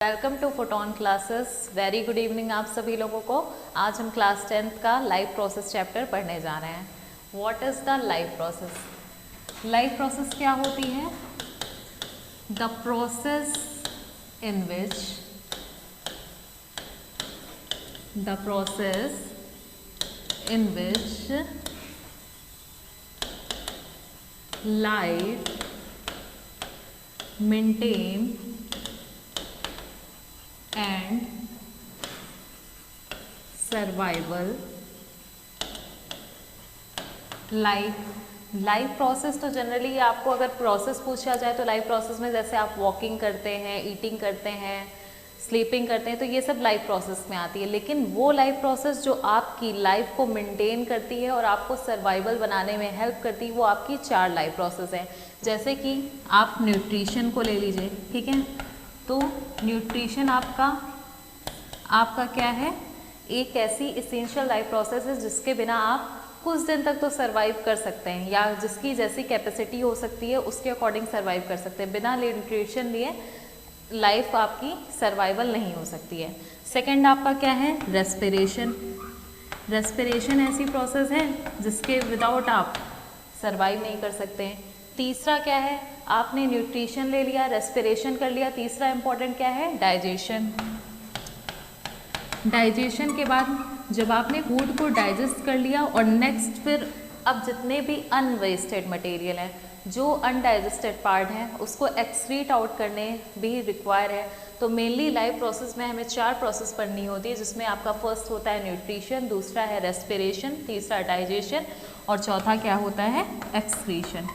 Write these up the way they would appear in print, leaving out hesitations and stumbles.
Welcome to Photon Classes. Very good evening आप सभी लोगों को। आज हम क्लास 10th का लाइफ प्रोसेस चैप्टर पढ़ने जा रहे हैं। What is the life process? Life process क्या होती है? The process in which life maintain and survival. Life process तो जनरली आपको अगर प्रोसेस पूछा जाए तो लाइफ प्रोसेस में जैसे आप वॉकिंग करते हैं, ईटिंग करते हैं, स्लीपिंग करते हैं, तो ये सब लाइफ प्रोसेस में आती है। लेकिन वो लाइफ प्रोसेस जो आपकी लाइफ को मेंटेन करती है और आपको सर्वाइवल बनाने में हेल्प करती है, वो आपकी 4 लाइफ प्रोसेस हैं। जैसे कि आप न्यूट्रिशन को ले लीजिए, ठीक है। तो न्यूट्रिशन आपका क्या है? एक ऐसी इसेंशियल लाइफ प्रोसेस है जिसके बिना आप कुछ दिन तक तो सर्वाइव कर सकते हैं, या जिसकी जैसी कैपेसिटी हो सकती है उसके अकॉर्डिंग सर्वाइव कर सकते हैं। बिना न्यूट्रिशन लिए लाइफ आपकी सर्वाइवल नहीं हो सकती है। सेकंड आपका क्या है? रेस्पिरेशन। रेस्पिरेशन ऐसी प्रोसेस है जिसके विदाउट आप सर्वाइव नहीं कर सकते हैं। तीसरा क्या है? आपने न्यूट्रिशन ले लिया, रेस्पिरेशन कर लिया, तीसरा इंपॉर्टेंट क्या है? डाइजेशन। डाइजेशन के बाद जब आपने फूड को डाइजेस्ट कर लिया और नेक्स्ट फिर अब जितने भी अनवेस्टेड मटेरियल हैं, जो अनडाइजेस्टेड पार्ट हैं, उसको एक्सक्रीट आउट करने भी रिक्वायर है। तो मेनली लाइफ प्रोसेस में हमें 4 प्रोसेस पढ़नी होती है, जिसमें आपका फर्स्ट होता है न्यूट्रिशन, दूसरा है रेस्पिरेशन, तीसरा डाइजेशन और चौथा क्या होता है? एक्सक्रीशन।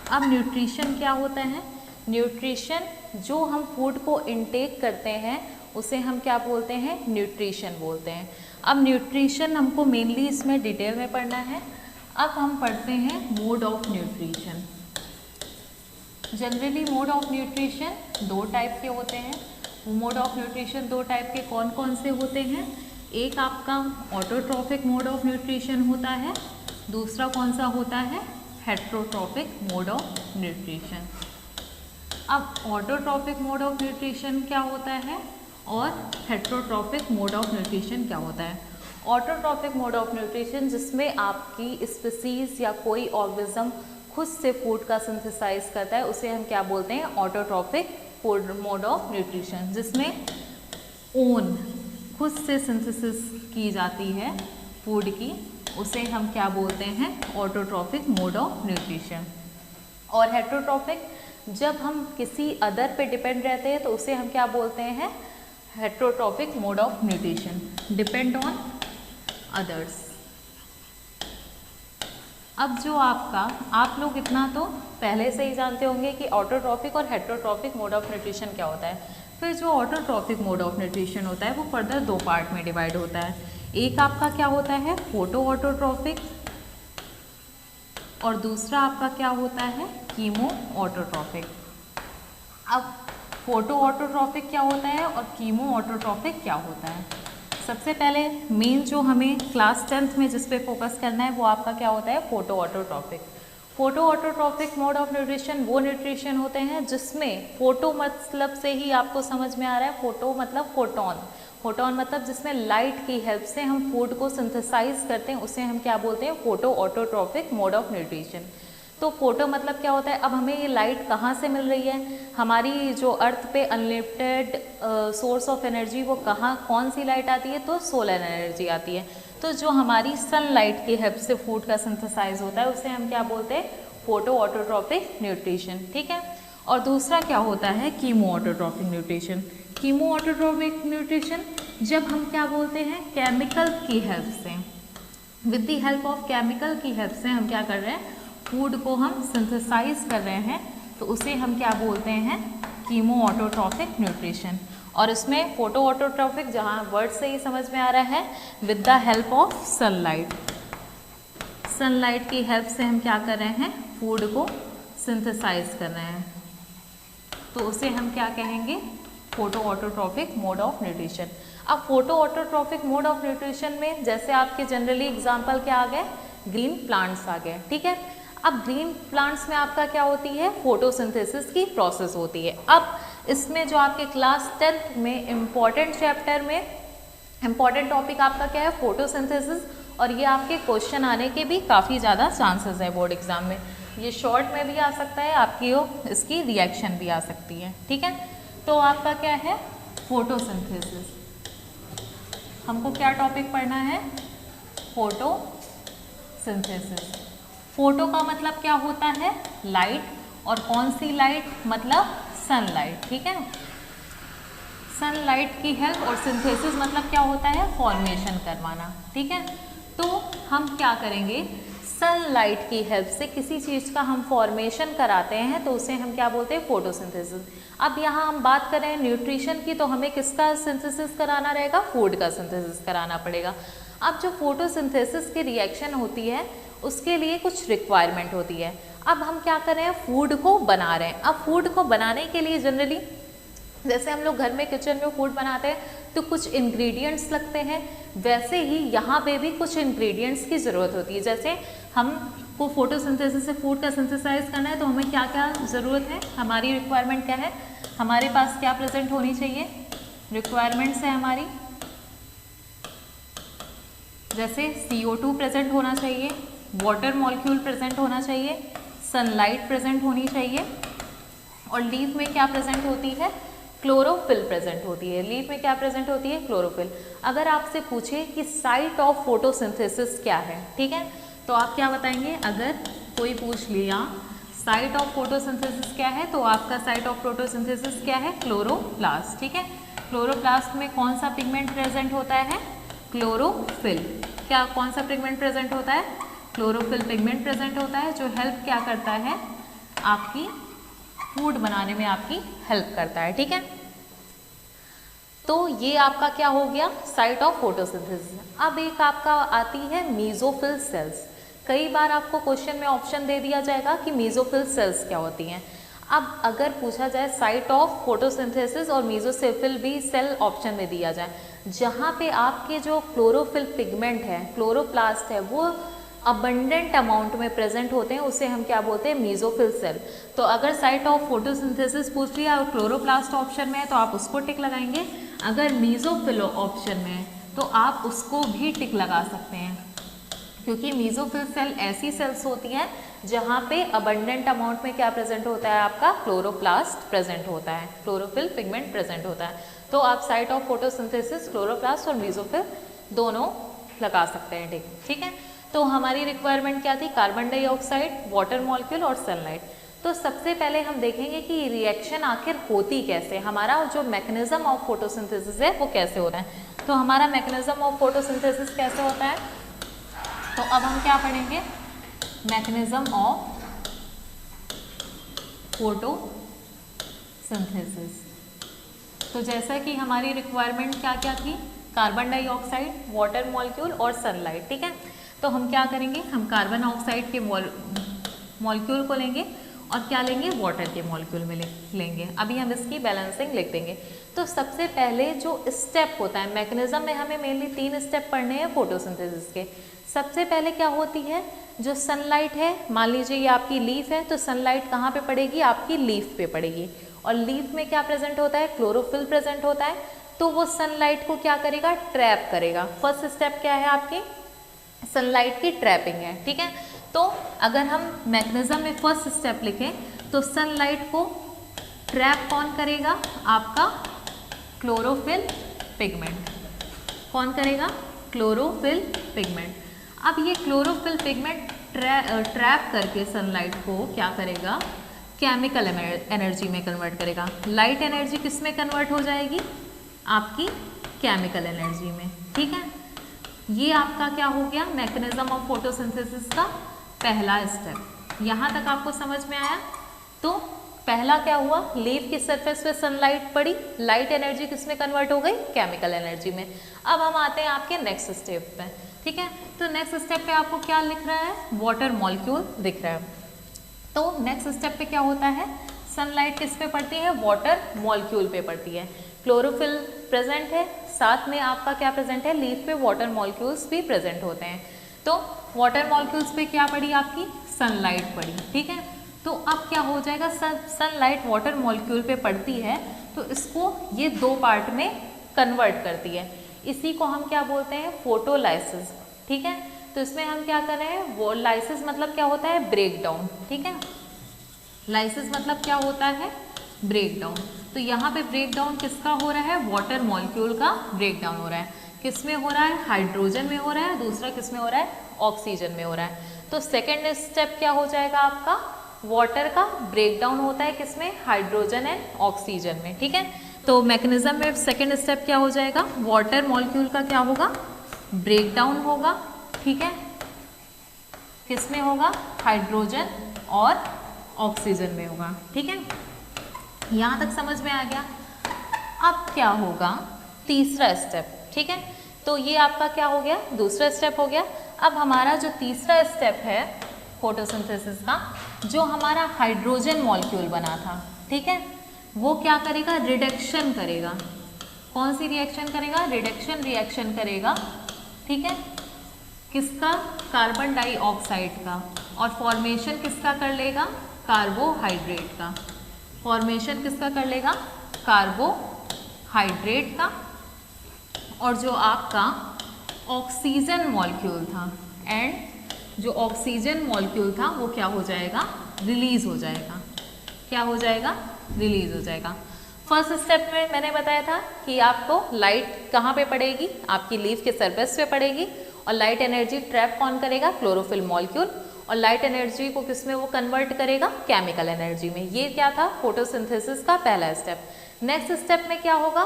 अब न्यूट्रिशन क्या होता है? न्यूट्रिशन जो हम फूड को इनटेक करते हैं उसे हम क्या बोलते हैं? न्यूट्रिशन बोलते हैं। अब न्यूट्रिशन हमको मेनली इसमें डिटेल में पढ़ना है। अब हम पढ़ते हैं mode of nutrition. Generally mode of nutrition 2 type के होते हैं। मोड ऑफ न्यूट्रिशन 2 टाइप के कौन कौन से होते हैं? एक आपका ऑटोट्रॉफिक मोड ऑफ न्यूट्रिशन होता है, दूसरा कौन सा होता है? Heterotrophic mode of nutrition. अब ऑटोट्रॉफिक मोड ऑफ न्यूट्रिशन क्या होता है और हेट्रोट्रॉफिक मोड ऑफ न्यूट्रिशन क्या होता है? ऑटोट्रॉफिक मोड ऑफ न्यूट्रिशन जिसमें आपकी स्पीसीज या कोई ऑर्गेनिज्म खुद से फूड का सिंथेसाइज करता है, उसे हम क्या बोलते हैं? Autotrophic mode of nutrition. जिसमें ओन खुद से सिंथेसिस की जाती है फूड की, उसे हम क्या बोलते हैं? Autotrophic mode of nutrition. और हेट्रोट्रॉफिक जब हम किसी अदर पे डिपेंड रहते हैं तो उसे हम क्या बोलते हैं? Heterotrophic mode of nutrition, depend on others. अब जो आप लोग इतना तो पहले से ही जानते होंगे कि ऑटोट्रॉफिक और हेट्रोट्रॉफिक मोड ऑफ न्यूट्रिशन क्या होता है। फिर जो ऑटोट्रॉफिक मोड ऑफ न्यूट्रिशन होता है वो फर्दर 2 पार्ट में डिवाइड होता है। एक आपका क्या होता है? फोटो ऑटोट्रॉफिक, और दूसरा आपका क्या होता है? Chemo autotrophic. अब फोटो ऑटोट्रॉफिक क्या होता है और कीमो ऑटोट्रॉफिक क्या होता है? सबसे पहले मेन जो हमें क्लास 10th में जिस पे फोकस करना है वो आपका क्या होता है? Photo autotrophic. Photo autotrophic mode of nutrition वो न्यूट्रिशन होते हैं जिसमें फोटो मतलब से ही आपको समझ में आ रहा है, फोटो मतलब फोटोन, फोटोन मतलब जिसमें लाइट की हेल्प से हम फूड को सिंथेसाइज करते हैं, उसे हम क्या बोलते हैं? Photo autotrophic mode of nutrition. तो फोटो मतलब क्या होता है? अब हमें ये लाइट कहाँ से मिल रही है? हमारी जो अर्थ पे अनलिमिटेड सोर्स ऑफ एनर्जी, वो कौन सी लाइट आती है? तो सोलर एनर्जी आती है। तो जो हमारी सनलाइट की हेल्प से फूड का सिंथेसाइज होता है उसे हम क्या बोलते हैं? फोटो ऑटोट्रॉफिक न्यूट्रिशन, ठीक है। और दूसरा क्या होता है? Chemo autotrophic nutrition. Chemo autotrophic nutrition जब हम क्या बोलते हैं? केमिकल की हेल्प से, with the help of chemical की हेल्प से हम क्या कर रहे हैं? फूड को हम सिंथेसाइज कर रहे हैं, तो उसे हम क्या बोलते हैं? Chemo autotrophic nutrition. और इसमें फोटो ऑटोट्रॉफिक जहाँ वर्ड से ही समझ में आ रहा है, with the help of sunlight. Sunlight की हेल्प से हम क्या कर रहे हैं? फूड को सिंथेसाइज कर रहे हैं, तो उसे हम क्या कहेंगे? Photo autotrophic mode of nutrition. अब photo autotrophic mode of nutrition में जैसे आपके जनरली एग्जाम्पल क्या आ गए? ग्रीन प्लांट्स आ गए, ठीक है। अब ग्रीन प्लांट्स में आपका क्या होती है? फोटोसिंथेसिस की प्रोसेस होती है। अब इसमें जो आपके क्लास 10th में इम्पॉर्टेंट चैप्टर में इम्पॉर्टेंट टॉपिक आपका क्या है, फोटोसिंथेसिस, और ये आपके क्वेश्चन आने के भी काफ़ी ज़्यादा चांसेस है बोर्ड एग्जाम में। ये शॉर्ट में भी आ सकता है आपकी, इसकी रिएक्शन भी आ सकती है, ठीक है। तो आपका क्या है, फोटोसिंथेसिस। हमको क्या टॉपिक पढ़ना है, फोटोसिंथेसिस। फोटो का मतलब क्या होता है, लाइट, और कौन सी लाइट, मतलब सनलाइट, ठीक है। सनलाइट की हेल्प, और सिंथेसिस मतलब क्या होता है, फॉर्मेशन करवाना, ठीक है। तो हम क्या करेंगे, सनलाइट की हेल्प से किसी चीज़ का हम फॉर्मेशन कराते हैं तो उसे हम क्या बोलते हैं, फोटोसिंथेसिस। अब यहाँ हम बात करें न्यूट्रिशन की, तो हमें किसका सिंथेसिस कराना रहेगा, फूड का सिंथेसिस कराना पड़ेगा। अब जो फोटोसिंथेसिस की रिएक्शन होती है उसके लिए कुछ रिक्वायरमेंट होती है। अब हम क्या कर रहे हैं, फूड को बना रहे हैं। अब फूड को बनाने के लिए जनरली जैसे हम लोग घर में किचन में फूड बनाते हैं तो कुछ इंग्रेडिएंट्स लगते हैं, वैसे ही यहाँ पे भी कुछ इंग्रेडिएंट्स की ज़रूरत होती है। जैसे हमको फोटोसिंथेसिस से फूड का सिंथेसाइज करना है तो हमें क्या क्या ज़रूरत है, हमारी रिक्वायरमेंट क्या है, हमारे पास क्या प्रेजेंट होनी चाहिए, रिक्वायरमेंट्स है हमारी, जैसे CO2 प्रेजेंट होना चाहिए, वाटर मॉलिक्यूल प्रेजेंट होना चाहिए, सनलाइट प्रेजेंट होनी चाहिए, और लीफ में क्या प्रेजेंट होती है, क्लोरोफिल प्रेजेंट होती है। लीफ में क्या प्रेजेंट होती है, क्लोरोफिल। अगर आपसे पूछे कि साइट ऑफ फोटोसिंथेसिस क्या है, ठीक है, तो आप क्या बताएंगे, अगर कोई पूछ लिया साइट ऑफ फोटोसिंथेसिस क्या है, तो आपका साइट ऑफ फोटोसिंथेसिस क्या है, क्लोरोप्लास्ट, ठीक है। क्लोरोप्लास्ट में कौन सा पिगमेंट प्रेजेंट होता है, क्लोरोफिल। क्या कौन सा पिगमेंट प्रेजेंट होता है, क्लोरोफिल पिगमेंट प्रेजेंट होता है, जो हेल्प क्या करता है, आपकी फूड बनाने में आपकी हेल्प करता है, ठीक है। तो ये आपका क्या हो गया, साइट ऑफ फोटोसिंथेसिस। अब एक आपका आती है मेसोफिल सेल्स। कई बार आपको क्वेश्चन में ऑप्शन दे दिया जाएगा कि मेसोफिल सेल्स क्या होती हैं। अब अगर पूछा जाए साइट ऑफ फोटोसिंथेसिस और मेसोफिल भी सेल ऑप्शन में दिया जाए, जहाँ पे आपके जो क्लोरोफिल पिगमेंट है, क्लोरोप्लास्ट है, वो अबंडेंट अमाउंट में प्रेजेंट होते हैं, उसे हम क्या बोलते हैं, मेसोफिल सेल। तो अगर साइट ऑफ फोटोसिंथेसिस पूछ लिया और क्लोरोप्लास्ट ऑप्शन में है तो आप उसको टिक लगाएंगे। अगर मेसोफिल ऑप्शन में है तो आप उसको भी टिक लगा सकते हैं, क्योंकि मेसोफिल सेल ऐसी सेल्स होती हैं जहाँ पे अबंडेंट अमाउंट में क्या प्रेजेंट होता है, आपका क्लोरोप्लास्ट प्रेजेंट होता है, क्लोरोफिल पिगमेंट प्रेजेंट होता है। तो आप साइट ऑफ फोटोसिंथेसिस क्लोरोप्लास्ट और मेसोफिल दोनों लगा सकते हैं, ठीक है। तो हमारी रिक्वायरमेंट क्या थी, कार्बन डाइऑक्साइड, वाटर मॉलिक्यूल और सनलाइट। तो सबसे पहले हम देखेंगे कि रिएक्शन आखिर होती कैसे, हमारा जो मैकेनिज्म ऑफ फोटोसिंथेसिस है वो कैसे होता है। तो हमारा मैकेनिज्म ऑफ फोटोसिंथेसिस कैसे होता है, तो अब हम क्या पढ़ेंगे, मैकेनिज्म ऑफ फोटोसिंथेसिस। तो जैसा कि हमारी रिक्वायरमेंट क्या क्या थी, कार्बन डाइऑक्साइड, वाटर मॉलिक्यूल और सनलाइट, ठीक है। तो हम क्या करेंगे, हम कार्बन ऑक्साइड के मॉलिक्यूल को लेंगे और क्या लेंगे, वाटर के मॉलिक्यूल में लेंगे। अभी हम इसकी बैलेंसिंग लिख देंगे। तो सबसे पहले जो स्टेप होता है मैकेनिज्म में, हमें मेनली 3 स्टेप पढ़ने हैं फोटोसिंथेसिस के। सबसे पहले क्या होती है, जो सनलाइट है, मान लीजिए ये आपकी लीफ है, तो सनलाइट कहाँ पे पड़ेगी, आपकी लीफ पे पड़ेगी, और लीफ में क्या प्रेजेंट होता है, क्लोरोफिल प्रेजेंट होता है। तो वो सनलाइट को क्या करेगा, ट्रैप करेगा। फर्स्ट स्टेप क्या है आपकी, सनलाइट की ट्रैपिंग है, ठीक है। तो अगर हम मैकेनिज्म में फर्स्ट स्टेप लिखें तो सनलाइट को ट्रैप कौन करेगा, आपका क्लोरोफिल पिगमेंट। कौन करेगा, क्लोरोफिल पिगमेंट। अब ये क्लोरोफिल पिगमेंट ट्रैप करके सनलाइट को क्या करेगा, केमिकल एनर्जी में कन्वर्ट करेगा। लाइट एनर्जी किस में कन्वर्ट हो जाएगी, आपकी केमिकल एनर्जी में, ठीक है। ये आपका क्या हो गया, मैकेनिज्म ऑफ फोटोसिंथेसिस का पहला स्टेप। यहाँ तक आपको समझ में आया। तो पहला क्या हुआ, लीफ की सरफेस पे सनलाइट पड़ी, लाइट एनर्जी किस में कन्वर्ट हो गई, केमिकल एनर्जी में। अब हम आते हैं आपके नेक्स्ट स्टेप पे, ठीक है। तो नेक्स्ट स्टेप पे आपको क्या लिख रहा है, वाटर मॉलिक्यूल दिख रहा है। तो नेक्स्ट स्टेप पे क्या होता है, सनलाइट किस पे पड़ती है, वाटर मॉलिक्यूल पे पड़ती है। क्लोरोफिल प्रेजेंट है, साथ में आपका क्या प्रेजेंट है, लीफ पे वाटर मॉलिक्यूल्स भी प्रेजेंट होते हैं। तो वाटर मॉलिक्यूल्स पे क्या पड़ी, आपकी सनलाइट पड़ी, ठीक है। तो अब क्या हो जाएगा, सनलाइट वाटर मॉलिक्यूल पे पड़ती है तो इसको ये दो पार्ट में कन्वर्ट करती है, इसी को हम क्या बोलते हैं, फोटोलाइसिस। ठीक है, तो इसमें हम क्या कर रहे हैं, वो लाइसिस मतलब क्या होता है, ब्रेक डाउन। ठीक है, लाइसिस मतलब क्या होता है, ब्रेक डाउन। तो यहाँ पे ब्रेक डाउन किसका हो रहा है, वाटर मॉलिक्यूल का ब्रेक डाउन हो रहा है। किस में हो रहा है, हाइड्रोजन में हो रहा है, दूसरा किस में हो रहा है, ऑक्सीजन में हो रहा है। तो सेकेंड स्टेप क्या हो जाएगा आपका, वाटर का ब्रेक डाउन होता है किसमें, हाइड्रोजन एंड ऑक्सीजन में। ठीक है, तो मैकेनिज्म में सेकेंड स्टेप क्या हो जाएगा, वाटर मॉलिक्यूल का क्या होगा, ब्रेक डाउन होगा। ठीक है, किस में होगा, हाइड्रोजन और ऑक्सीजन में होगा। ठीक है, यहाँ तक समझ में आ गया। अब क्या होगा, तीसरा स्टेप। ठीक है, तो ये आपका क्या हो गया, दूसरा स्टेप हो गया। अब हमारा जो तीसरा स्टेप है फोटोसिंथेसिस का, जो हमारा हाइड्रोजन मॉलिक्यूल बना था, ठीक है, वो क्या करेगा, रिडक्शन करेगा। कौन सी रिएक्शन करेगा, रिडक्शन रिएक्शन करेगा। ठीक है, किसका, कार्बन डाइऑक्साइड का, और फॉर्मेशन किसका कर लेगा, कार्बोहाइड्रेट का। फॉर्मेशन किसका कर लेगा, कार्बोहाइड्रेट का। और जो आपका ऑक्सीजन मॉलिक्यूल था, एंड जो ऑक्सीजन मॉलिक्यूल था वो क्या हो जाएगा, रिलीज हो जाएगा। क्या हो जाएगा, रिलीज हो जाएगा। फर्स्ट स्टेप में मैंने बताया था कि आपको लाइट कहाँ पे पड़ेगी, आपकी लीफ के सरफेस पे पड़ेगी, और लाइट एनर्जी ट्रैप कौन करेगा, क्लोरोफिल मॉलिक्यूल, और लाइट एनर्जी को किस में वो कन्वर्ट करेगा, केमिकल एनर्जी में। ये क्या था, फोटोसिंथेसिस का पहला स्टेप। नेक्स्ट स्टेप में क्या होगा,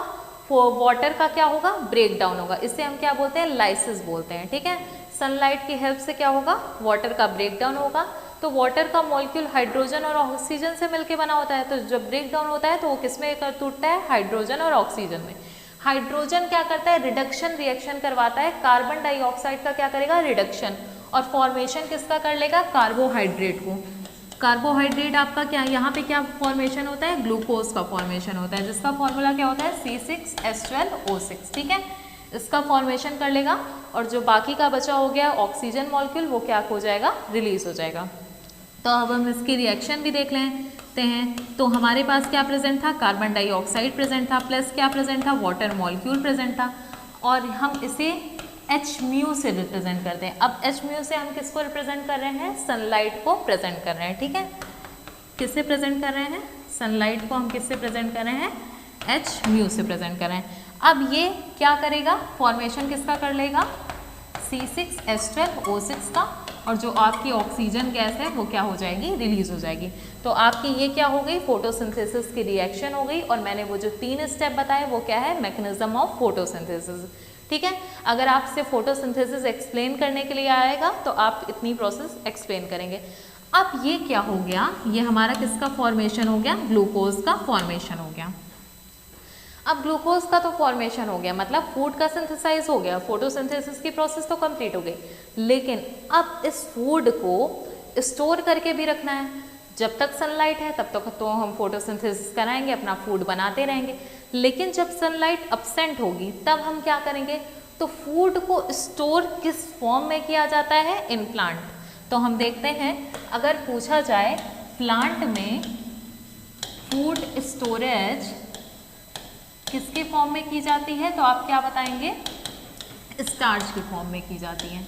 वाटर का क्या होगा, ब्रेक डाउन होगा। इसे हम क्या बोलते हैं, लाइसिस बोलते हैं। ठीक है, सनलाइट की हेल्प से क्या होगा, वाटर का ब्रेक डाउन होगा। तो वाटर का मॉलिक्यूल हाइड्रोजन और ऑक्सीजन से मिलकर बना होता है, तो जब ब्रेक डाउन होता है तो वो किस में टूटता है, हाइड्रोजन और ऑक्सीजन में। हाइड्रोजन क्या करता है, रिडक्शन रिएक्शन करवाता है, कार्बन डाइऑक्साइड का क्या करेगा, रिडक्शन, और फॉर्मेशन किसका कर लेगा, कार्बोहाइड्रेट को। कार्बोहाइड्रेट आपका क्या, यहाँ पे क्या फॉर्मेशन होता है, ग्लूकोज का फॉर्मेशन होता है, जिसका फॉर्मूला क्या होता है, C6H12O6। ठीक है, इसका फॉर्मेशन कर लेगा, और जो बाकी का बचा हो गया ऑक्सीजन मॉलिक्यूल, वो क्या हो जाएगा, रिलीज हो जाएगा। तो अब हम इसकी रिएक्शन भी देख लेते हैं। तो हमारे पास क्या प्रेजेंट था, कार्बन डाइऑक्साइड प्रेजेंट था, प्लस क्या प्रेजेंट था, वाटर मॉलिक्यूल प्रेजेंट था, और हम इसे H म्यू से रिप्रेजेंट करते हैं। अब H म्यू से हम किसको रिप्रेजेंट कर रहे हैं, सनलाइट को प्रेजेंट कर रहे हैं। ठीक है, किससे प्रेजेंट कर रहे हैं, सनलाइट को हम किससे प्रेजेंट कर रहे हैं, H म्यू से प्रेजेंट कर रहे हैं। अब ये क्या करेगा, फॉर्मेशन किसका कर लेगा, C6H12O6 का, और जो आपकी ऑक्सीजन गैस है वो क्या हो जाएगी, रिलीज हो जाएगी। तो आपकी ये क्या हो गई, फोटोसिंथेसिस की रिएक्शन हो गई। और मैंने वो जो 3 स्टेप बताए वो क्या है, मैकेनिज्म ऑफ फोटोसिंथेसिस। ठीक है, अगर आपसे फोटोसिंथेसिस एक्सप्लेन करने के लिए आएगा तो आप इतनी प्रोसेस एक्सप्लेन करेंगे। अब ये क्या हो गया, ये हमारा किसका फॉर्मेशन हो गया, ग्लूकोज का फॉर्मेशन हो गया। अब ग्लूकोज का तो फॉर्मेशन हो गया, मतलब फूड का सिंथेसाइज हो गया, फोटोसिंथेसिस की प्रोसेस तो कंप्लीट हो गई। लेकिन अब इस फूड को स्टोर करके भी रखना है। जब तक सनलाइट है तब तक तो हम फोटोसिंथेसिस कराएंगे, अपना फूड बनाते रहेंगे। लेकिन जब सनलाइट अब्सेंट होगी तब हम क्या करेंगे, तो फूड को स्टोर किस फॉर्म में किया जाता है, इन प्लांट। तो हम देखते हैं, अगर पूछा जाए प्लांट में फूड स्टोरेज किसके फॉर्म में की जाती है, तो आप क्या बताएंगे, स्टार्च के फॉर्म में की जाती है।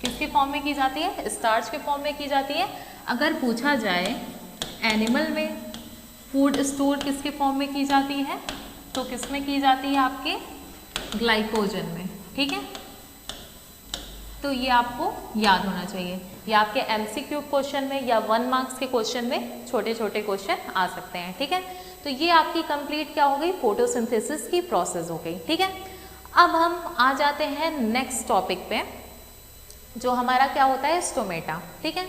किसके फॉर्म में की जाती है, स्टार्च के फॉर्म में की जाती है। अगर पूछा जाए एनिमल में फूड स्टोर किसके फॉर्म में की जाती है, तो किस में की जाती है, आपके ग्लाइकोजन में। ठीक है, तो ये आपको याद होना चाहिए। ये आपके MCQ क्वेश्चन में या 1 मार्क्स के क्वेश्चन में छोटे छोटे क्वेश्चन आ सकते हैं। ठीक है, तो ये आपकी कंप्लीट क्या हो गई, फोटोसिंथेसिस की प्रोसेस हो गई। ठीक है, अब हम आ जाते हैं नेक्स्ट टॉपिक पे, जो हमारा क्या होता है, स्टोमेटा। ठीक है,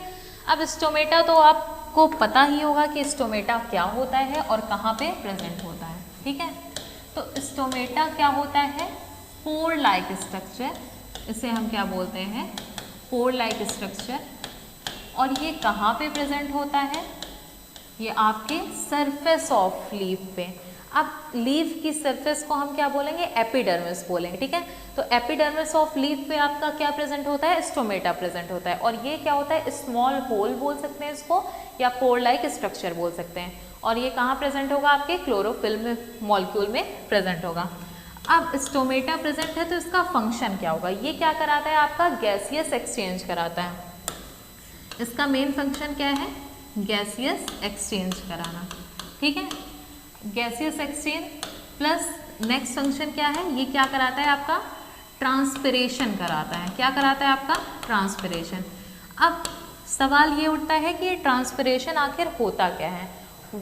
अब स्टोमेटा तो आपको पता ही होगा कि स्टोमेटा क्या होता है और कहाँ पे प्रेजेंट होता है। ठीक है, तो स्टोमेटा क्या होता है, पोर लाइक स्ट्रक्चर, इसे हम क्या बोलते हैं, पोर लाइक स्ट्रक्चर। और ये कहाँ पे प्रेजेंट होता है, ये आपके सरफेस ऑफ लीफ पे। अब लीफ की सरफेस को हम क्या बोलेंगे, एपिडर्मिस बोलेंगे, ठीक है। तो एपिडर्मिस ऑफ लीफ पे आपका क्या प्रेजेंट होता है, स्टोमेटा प्रेजेंट होता है, और ये क्या होता है, स्मॉल होल बोल सकते हैं इसको, या पोर लाइक स्ट्रक्चर बोल सकते हैं, और ये कहाँ प्रेजेंट होगा, आपके क्लोरोफिल मॉलिक्यूल में प्रेजेंट होगा। अब स्टोमेटा प्रेजेंट है तो इसका फंक्शन क्या होगा, ये क्या कराता है, आपका गैसियस एक्सचेंज कराता है। इसका मेन फंक्शन क्या है, गैसियस एक्सचेंज कराना, ठीक है। Gaseous exchange plus next function क्या है, ये क्या कराता है, आपका ट्रांसपिरेशन कराता है। क्या कराता है, आपका ट्रांसपिरेशन। अब सवाल ये उठता है कि ये ट्रांसपिरेशन आखिर होता क्या है।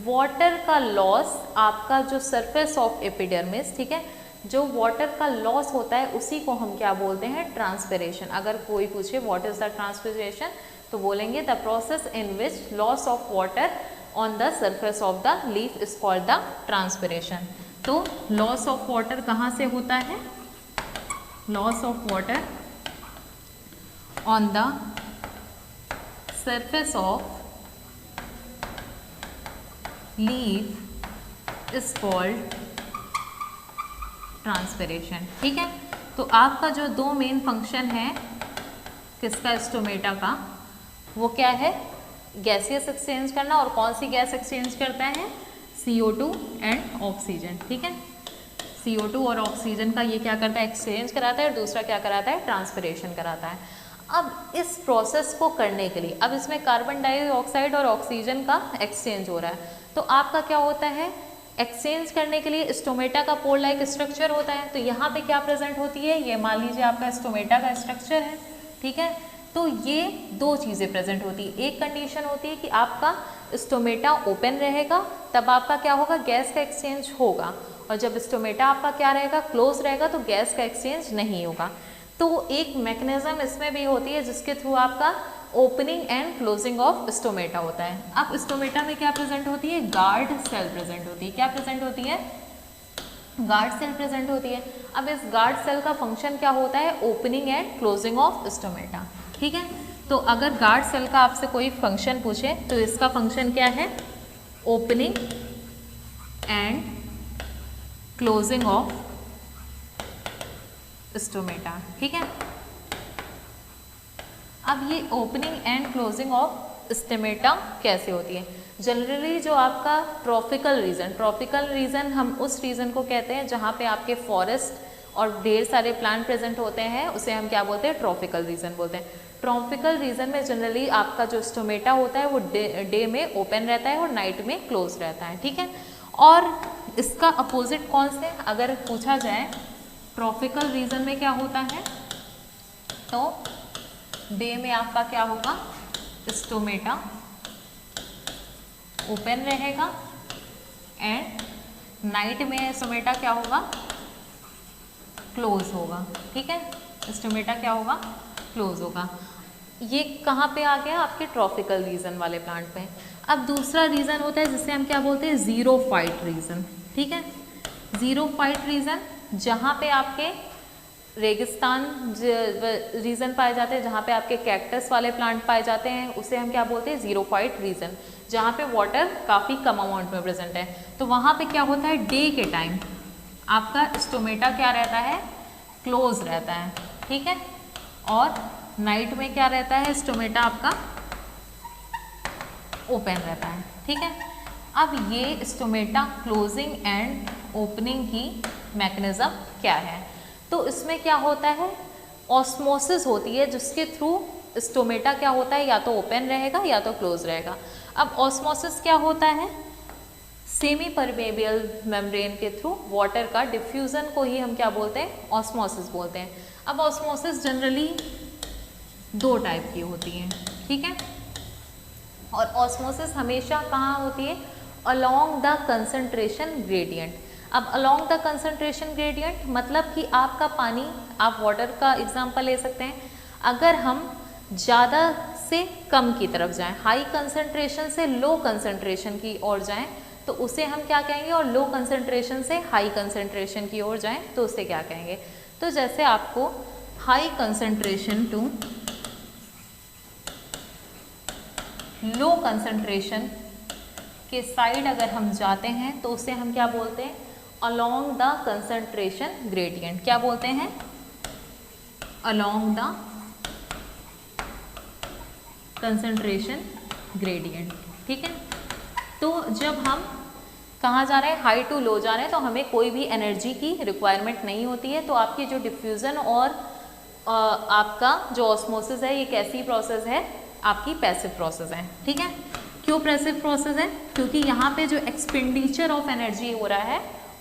वाटर का लॉस, आपका जो सरफेस ऑफ एपिडर्मिस, ठीक है, जो वाटर का लॉस होता है उसी को हम क्या बोलते हैं, ट्रांसपिरेशन। अगर कोई पूछे व्हाट इज द ट्रांसपिरेशन, तो बोलेंगे the process in which loss of water on the surface of the leaf is called the transpiration. तो लॉस ऑफ वाटर कहाँ से होता है, loss of water on the surface of leaf is called transpiration, ठीक है। तो आपका जो दो मेन फंक्शन है किसका, स्टोमेटा का, वो क्या है, गैसियस एक्सचेंज करना, और कौन सी गैस एक्सचेंज करता है, CO2 एंड ऑक्सीजन, ठीक है। CO2 और ऑक्सीजन का ये क्या करता है, एक्सचेंज कराता है, और दूसरा क्या कराता है, ट्रांसपिरेशन कराता है। अब इस प्रोसेस को करने के लिए, अब इसमें कार्बन डाइऑक्साइड और ऑक्सीजन का एक्सचेंज हो रहा है, तो आपका क्या होता है, एक्सचेंज करने के लिए स्टोमेटा का पोर लाइक स्ट्रक्चर होता है। तो यहाँ पे क्या प्रेजेंट होती है, ये मान लीजिए आपका स्टोमेटा का स्ट्रक्चर है, ठीक है। तो ये दो चीज़ें प्रेजेंट होती है, एक कंडीशन होती है कि आपका स्टोमेटा ओपन रहेगा, तब आपका क्या होगा, गैस का एक्सचेंज होगा, और जब स्टोमेटा आपका क्या रहेगा, क्लोज रहेगा, तो गैस का एक्सचेंज नहीं होगा। तो एक मैकेनिज्म इसमें भी होती है जिसके थ्रू आपका opening and closing of stomata होता है। अब स्टोमेटा में क्या प्रेजेंट होती है, गार्ड सेल प्रेजेंट होती है। क्या प्रेजेंट होती है, गार्ड सेल प्रेजेंट होती है। अब इस गार्ड सेल का फंक्शन क्या होता है, opening and closing of stomata, ठीक है। तो अगर गार्ड सेल का आपसे कोई फंक्शन पूछे तो इसका फंक्शन क्या है, opening and closing of stomata, ठीक है। अब ये opening and closing of stomata कैसे होती है, जनरली जो आपका ट्रॉपिकल रीजन हम उस रीजन को कहते हैं जहाँ पे आपके फॉरेस्ट और ढेर सारे प्लांट प्रेजेंट होते हैं, उसे हम क्या बोलते हैं, ट्रॉपिकल रीजन बोलते हैं। ट्रॉपिकल रीजन में जनरली आपका जो स्टोमेटा होता है वो डे में ओपन रहता है और नाइट में क्लोज रहता है, ठीक है। और इसका अपोजिट कौन से, अगर पूछा जाए ट्रॉपिकल रीजन में क्या होता है, तो डे में आपका क्या होगा, स्टोमेटा ओपन रहेगा, एंड नाइट में स्टोमेटा क्या होगा, क्लोज होगा, ठीक है। स्टोमेटा क्या होगा, क्लोज होगा। ये कहाँ पे आ गया, आपके ट्रॉपिकल रीजन वाले प्लांट पे। अब दूसरा रीजन होता है जिसे हम क्या बोलते हैं, जीरोफाइट रीजन, ठीक है। जीरोफाइट रीजन जहाँ पे आपके रेगिस्तान रीजन पाए जाते हैं, जहाँ पे आपके कैक्टस वाले प्लांट पाए जाते हैं, उसे हम क्या बोलते हैं, जीरोफाइट रीजन, जहाँ पे वाटर काफ़ी कम अमाउंट में प्रेजेंट है। तो वहाँ पे क्या होता है, डे के टाइम आपका स्टोमेटा क्या रहता है, क्लोज रहता है, ठीक है। और नाइट में क्या रहता है, स्टोमेटा आपका ओपन रहता है, ठीक है। अब ये स्टोमेटा क्लोजिंग एंड ओपनिंग की मैकेनिज्म क्या है, तो इसमें क्या होता है, ऑस्मोसिस होती है जिसके थ्रू स्टोमेटा क्या होता है, या तो ओपन रहेगा या तो क्लोज रहेगा। अब ऑस्मोसिस क्या होता है, सेमी परमेबियल मेम्ब्रेन के थ्रू वाटर का डिफ्यूजन को ही हम क्या बोलते हैं, ऑस्मोसिस बोलते हैं। अब ऑस्मोसिस जनरली दो टाइप की होती हैं, ठीक है। और ऑस्मोसिस हमेशा कहाँ होती है, अलोंग द कंसंट्रेशन ग्रेडियंट। अब अलोंग द कंसंट्रेशन ग्रेडियंट मतलब कि आपका पानी, आप वाटर का एग्जांपल ले सकते हैं, अगर हम ज़्यादा से कम की तरफ जाएं, हाई कंसंट्रेशन से लो कंसंट्रेशन की ओर जाएं, तो उसे हम क्या कहेंगे, और लो कंसंट्रेशन से हाई कंसंट्रेशन की ओर जाएं तो उसे क्या कहेंगे। तो जैसे आपको high concentration to low concentration के साइड अगर हम जाते हैं तो उसे हम क्या बोलते हैं, अलोंग द कंसंट्रेशन ग्रेडियंट। क्या बोलते हैं, अलोंग द कंसंट्रेशन ग्रेडियंट। ठीक है, तो जब हम कहाँ जा रहे हैं, हाई टू लो जा रहे हैं, तो हमें कोई भी एनर्जी की रिक्वायरमेंट नहीं होती है। तो आपकी जो डिफ्यूज़न और आपका जो ऑस्मोसिस है, ये कैसी प्रोसेस है, आपकी पैसिव प्रोसेस है। ठीक है, क्यों पैसिव प्रोसेस है, क्योंकि यहाँ पे जो एक्सपेंडिचर ऑफ एनर्जी हो रहा है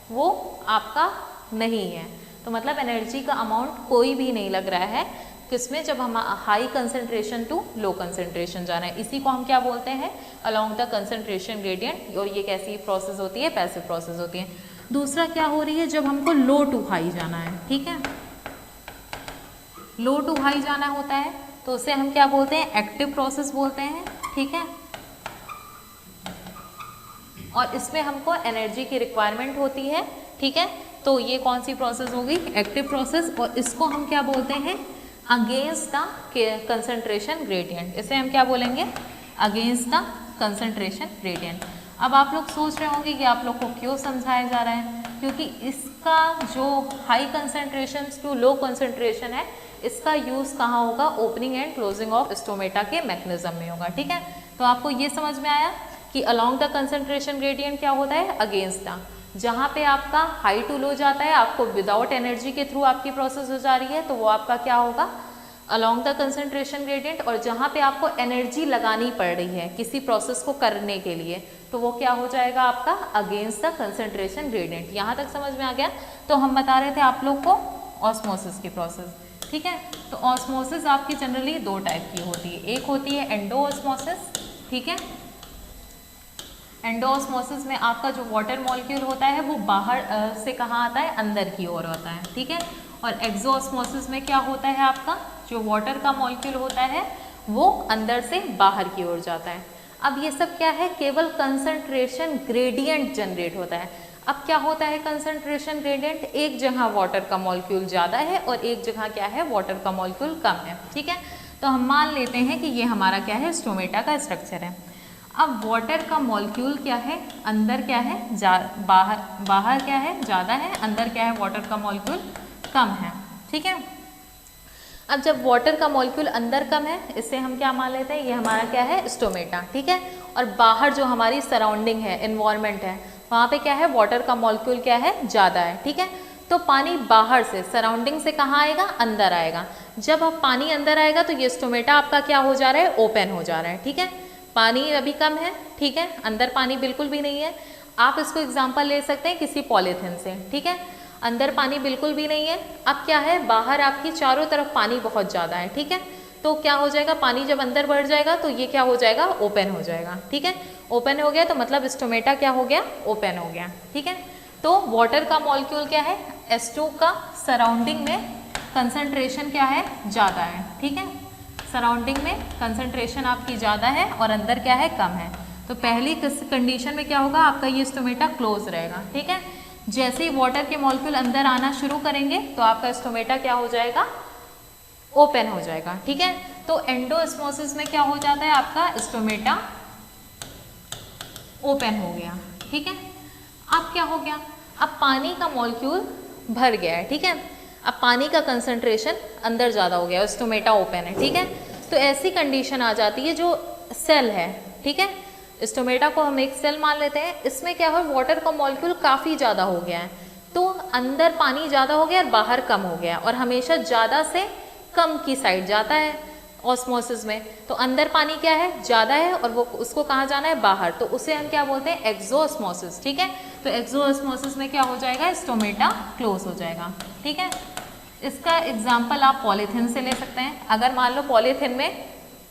वो आपका नहीं है। तो मतलब एनर्जी का अमाउंट कोई भी नहीं लग रहा है किसमें, जब हम high concentration to low concentration जा रहे हैं। इसी को हम क्या बोलते हैं, अलोंग द कंसंट्रेशन ग्रेडियंट। और ये कैसी प्रोसेस होती है, पैसिव प्रोसेस होती है। दूसरा क्या हो रही है, जब हमको लो टू हाई जाना है। ठीक है, लो टू हाई जाना होता है तो उसे हम क्या बोलते हैं, एक्टिव प्रोसेस बोलते हैं। ठीक है, और इसमें हमको एनर्जी की रिक्वायरमेंट होती है। ठीक है, तो ये कौन सी प्रोसेस होगी, एक्टिव प्रोसेस। और इसको हम क्या बोलते हैं, अगेंस्ट द कंसंट्रेशन ग्रेडियंट। इसे हम क्या बोलेंगे, अगेंस्ट द कंसंट्रेशन ग्रेडियंट। अब आप लोग सोच रहे होंगे कि आप लोग को क्यों समझाया जा रहा है, क्योंकि इसका जो high concentration to low concentration है, इसका यूज़ कहाँ होगा, opening and closing of stomata के मैकेनिज्म में होगा। ठीक है, तो आपको ये समझ में आया कि अलोंग द कंसंट्रेशन ग्रेडियंट क्या होता है, अगेंस्ट द। जहाँ पे आपका हाई टू लो जाता है, आपको विदाउट एनर्जी के थ्रू आपकी प्रोसेस हो जा रही है, तो वो आपका क्या होगा, अलोंग द कंसंट्रेशन ग्रेडियंट। और जहाँ पे आपको एनर्जी लगानी पड़ रही है किसी प्रोसेस को करने के लिए, तो वो क्या हो जाएगा आपका, अगेंस्ट द कंसंट्रेशन ग्रेडियंट। यहाँ तक समझ में आ गया। तो हम बता रहे थे आप लोग को ऑस्मोसिस की प्रोसेस। ठीक है, तो ऑस्मोसिस आपकी जनरली दो टाइप की होती है। एक होती है एंडो ऑस्मोसिस। ठीक है, एंडोऑस्मोसिस में आपका जो वाटर मॉलिक्यूल होता है वो बाहर से कहाँ आता है, अंदर की ओर होता है। ठीक है, और एक्सोऑस्मोसिस में क्या होता है, आपका जो वाटर का मॉलिक्यूल होता है वो अंदर से बाहर की ओर जाता है। अब ये सब क्या है, केवल कंसंट्रेशन ग्रेडियंट जनरेट होता है। अब क्या होता है कंसंट्रेशन ग्रेडियंट, एक जगह वाटर का मॉलिक्यूल ज़्यादा है और एक जगह क्या है, वाटर का मॉलिक्यूल कम है। ठीक है, तो हम मान लेते हैं कि ये हमारा क्या है, स्टोमेटा का स्ट्रक्चर है। अब वाटर का मॉलिक्यूल क्या है, अंदर क्या है, बाहर क्या है, ज़्यादा है, अंदर क्या है, वाटर का मॉलिक्यूल कम है। ठीक है, अब जब वाटर का मॉलिक्यूल अंदर कम है, इससे हम क्या मान लेते हैं, ये हमारा क्या है, स्टोमेटा। ठीक है, और बाहर जो हमारी सराउंडिंग है, इन्वायरमेंट है, वहाँ पे क्या है, वाटर का मॉलिक्यूल क्या है, ज़्यादा है। ठीक है, तो पानी बाहर से सराउंडिंग से कहाँ आएगा, अंदर आएगा। जब अब पानी अंदर आएगा तो ये स्टोमेटा आपका क्या हो जा रहा है, ओपन हो जा रहा है। ठीक है, पानी अभी कम है। ठीक है, अंदर पानी बिल्कुल भी नहीं है। आप इसको एग्जांपल ले सकते हैं किसी पॉलीथिन से। ठीक है, अंदर पानी बिल्कुल भी नहीं है। अब क्या है, बाहर आपकी चारों तरफ पानी बहुत ज़्यादा है। ठीक है, तो क्या हो जाएगा, पानी जब अंदर बढ़ जाएगा तो ये क्या हो जाएगा, ओपन हो जाएगा। ठीक है, ओपन हो गया तो मतलब स्टोमेटा क्या हो गया, ओपन हो गया। ठीक है, तो वाटर का मॉलिक्यूल क्या है, H2 का सराउंडिंग में कंसंट्रेशन क्या है, ज़्यादा है। ठीक है, सराउंडिंग में कंसंट्रेशन आपकी ज़्यादा है और अंदर क्या है, कम है। तो पहली कंडीशन में क्या होगा, आपका ये स्टोमेटा क्लोज रहेगा। ठीक है, जैसे ही वाटर के मॉलिक्यूल अंदर आना शुरू करेंगे तो आपका स्टोमेटा क्या हो जाएगा, ओपन हो जाएगा। ठीक है, तो एंडोऑस्मोसिस में क्या हो जाता है, आपका स्टोमेटा ओपन हो गया। ठीक है, अब क्या हो गया, अब पानी का मॉलिक्यूल भर गया है। ठीक है, अब पानी का कंसंट्रेशन अंदर ज़्यादा हो गया, स्टोमेटा ओपन है। ठीक है, तो ऐसी कंडीशन आ जाती है जो सेल है। ठीक है, स्टोमेटा को हम एक सेल मान लेते हैं। इसमें क्या हो, वाटर का मॉलिक्यूल काफ़ी ज़्यादा हो गया है, तो अंदर पानी ज़्यादा हो गया और बाहर कम हो गया, और हमेशा ज़्यादा से कम की साइड जाता है ऑस्मोसिस में। तो अंदर पानी क्या है, ज़्यादा है, और वो उसको कहाँ जाना है, बाहर। तो उसे हम क्या बोलते हैं, एक्सोऑस्मोसिस। ठीक है, तो एक्सोऑस्मोसिस में क्या हो जाएगा, स्टोमेटा क्लोज हो जाएगा। ठीक है, इसका एग्जाम्पल आप पॉलीथिन से ले सकते हैं। अगर मान लो पॉलीथिन में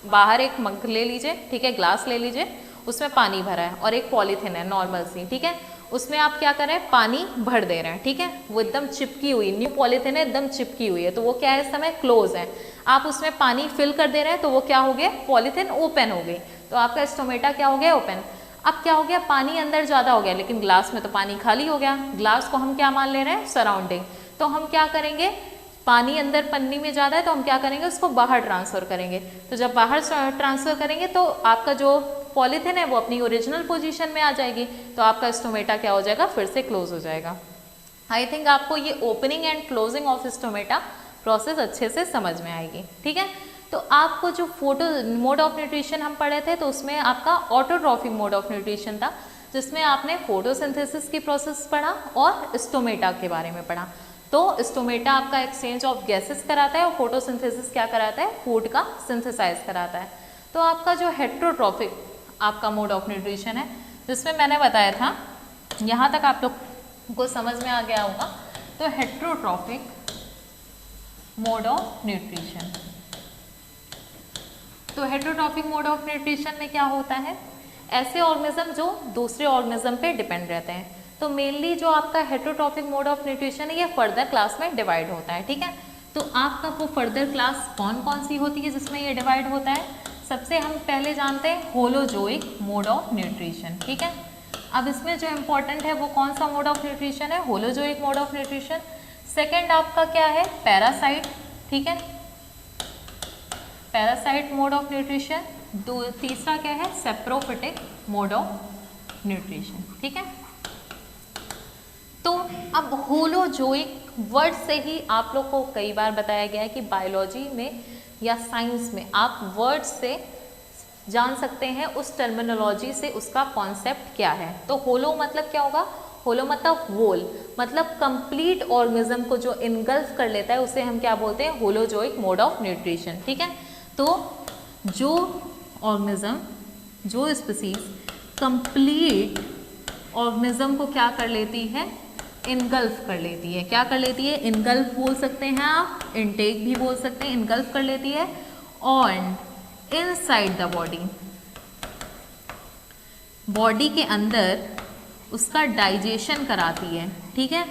बाहर एक मग ले लीजिए, ठीक है, ग्लास ले लीजिए, उसमें पानी भरा है, और एक पॉलीथिन है नॉर्मल सी। ठीक है, उसमें आप क्या कर रहे हैं, पानी भर दे रहे हैं। ठीक है, वो एकदम चिपकी हुई, न्यू पॉलीथिन है, एकदम चिपकी हुई है, तो वो क्या है, इस समय क्लोज है। आप उसमें पानी फिल कर दे रहे हैं तो वो क्या हो गया, पॉलीथिन ओपन हो गई, तो आपका स्टोमेटा क्या हो गया, ओपन। अब क्या हो गया, पानी अंदर ज़्यादा हो गया, लेकिन ग्लास में तो पानी खाली हो गया। ग्लास को हम क्या मान ले रहे हैं, सराउंडिंग। तो हम क्या करेंगे, पानी अंदर पन्नी में ज़्यादा है तो हम क्या करेंगे, उसको बाहर ट्रांसफ़र करेंगे। तो जब बाहर ट्रांसफ़र करेंगे तो आपका जो पॉलीथिन है वो अपनी ओरिजिनल पोजीशन में आ जाएगी, तो आपका स्टोमेटा क्या हो जाएगा, फिर से क्लोज हो जाएगा। आई थिंक आपको ये opening and closing of stomata process अच्छे से समझ में आएगी। ठीक है, तो आपको जो फोटो मोड ऑफ न्यूट्रिशन हम पढ़े थे, तो उसमें आपका ऑटोट्रॉफिक मोड ऑफ न्यूट्रिशन था, जिसमें आपने फोटोसिंथेसिस की प्रोसेस पढ़ा और स्टोमेटा के बारे में पढ़ा। तो स्टोमेटा आपका एक्सचेंज ऑफ गैसेस कराता है और फोटोसिंथेसिस क्या कराता है, फूड का सिंथेसाइज कराता है। तो आपका जो हेट्रोट्रॉफिक आपका मोड ऑफ न्यूट्रिशन है, जिसमें मैंने बताया था, यहाँ तक आप लोग को समझ में आ गया होगा। तो हेट्रोट्रॉफिक मोड ऑफ न्यूट्रिशन, तो हेट्रोट्रॉफिक मोड ऑफ न्यूट्रिशन में क्या होता है, ऐसे ऑर्गेनिज्म जो दूसरे ऑर्गेनिज्म पे डिपेंड रहते हैं। तो मेनली जो आपका हेट्रोट्रॉफिक मोड ऑफ न्यूट्रिशन है ये फर्दर क्लास में डिवाइड होता है। ठीक है, तो आपका वो फर्दर क्लास कौन कौन सी होती है जिसमें ये डिवाइड होता है। सबसे हम पहले जानते हैं होलोजोइक मोड ऑफ न्यूट्रिशन। ठीक है, अब इसमें जो इम्पोर्टेंट है वो कौन सा मोड ऑफ न्यूट्रिशन है, holozoic mode of nutrition. Second आपका क्या है, पैरासाइट। ठीक है, पैरासाइट मोड ऑफ न्यूट्रिशन। तीसरा क्या है, सेप्रोफिटिक मोड ऑफ न्यूट्रिशन। ठीक है, तो अब होलोजोइक वर्ड से ही आप लोग को कई बार बताया गया है कि बायोलॉजी में या साइंस में आप वर्ड से जान सकते हैं, उस टर्मिनोलॉजी से उसका कॉन्सेप्ट क्या है। तो होलो मतलब क्या होगा, होलो मतलब होल, मतलब कंप्लीट ऑर्गेनिज्म को जो इनगल्फ कर लेता है उसे हम क्या बोलते हैं, होलोजोइक मोड ऑफ न्यूट्रिशन। ठीक है, तो जो ऑर्गेनिज्म, जो स्पीसीज कंप्लीट ऑर्गेनिज्म को क्या कर लेती है, इनगल्फ कर लेती है। क्या कर लेती है, इनगल्फ बोल सकते हैं आप, इनटेक भी बोल सकते हैं, इनगल्फ कर लेती है। और इनसाइड द बॉडी, बॉडी के अंदर उसका डाइजेशन कराती है। ठीक है,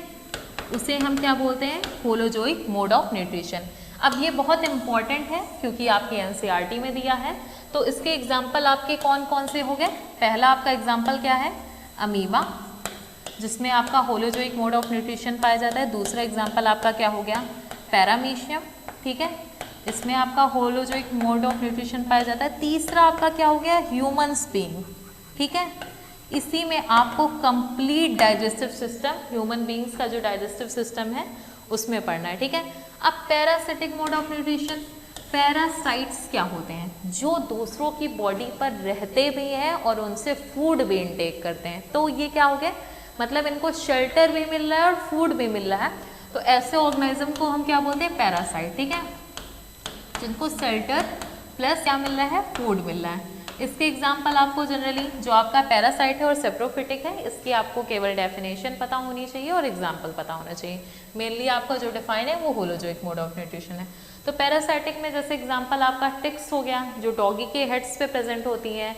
उसे हम क्या बोलते हैं, होलोजोइक मोड ऑफ न्यूट्रिशन। अब ये बहुत इंपॉर्टेंट है क्योंकि आपके एनसीईआरटी में दिया है। तो इसके एग्जाम्पल आपके कौन कौन से हो गए। पहला आपका एग्जाम्पल क्या है, अमीबा, जिसमें आपका होलोजोइक मोड ऑफ न्यूट्रिशन पाया जाता है। दूसरा एग्जाम्पल आपका क्या हो गया, पैरामीशियम। ठीक है, इसमें आपका होलोजोइक मोड ऑफ न्यूट्रिशन पाया जाता है। तीसरा आपका क्या हो गया, ह्यूमन बीइंग। ठीक है, इसी में आपको complete digestive system, human beings का जो डाइजेस्टिव सिस्टम है उसमें पढ़ना है। ठीक है, अब parasitic mode of nutrition, parasites क्या होते हैं, जो दूसरों की बॉडी पर रहते भी हैं और उनसे फूड भी इनटेक करते हैं। तो ये क्या हो गया, मतलब इनको शेल्टर भी मिल रहा है और फूड भी मिल रहा है। तो ऐसे ऑर्गेनिज्म को हम क्या बोलते हैं, पैरासाइट। ठीक है, जिनको शेल्टर प्लस क्या मिल रहा है, फूड मिल रहा है। इसके एग्जाम्पल आपको जनरली जो आपका पैरासाइट है और सेप्रोफिटिक है, इसकी आपको केवल डेफिनेशन पता होनी चाहिए और एग्जाम्पल पता होना चाहिए। मेनली आपका जो डिफाइन है वो होलोजोइक मोड ऑफ न्यूट्रिशन है। तो पैरासाइटिक में जैसे एग्जाम्पल आपका टिक्स हो गया, जो डॉगी के हेड्स पे प्रेजेंट होती हैं।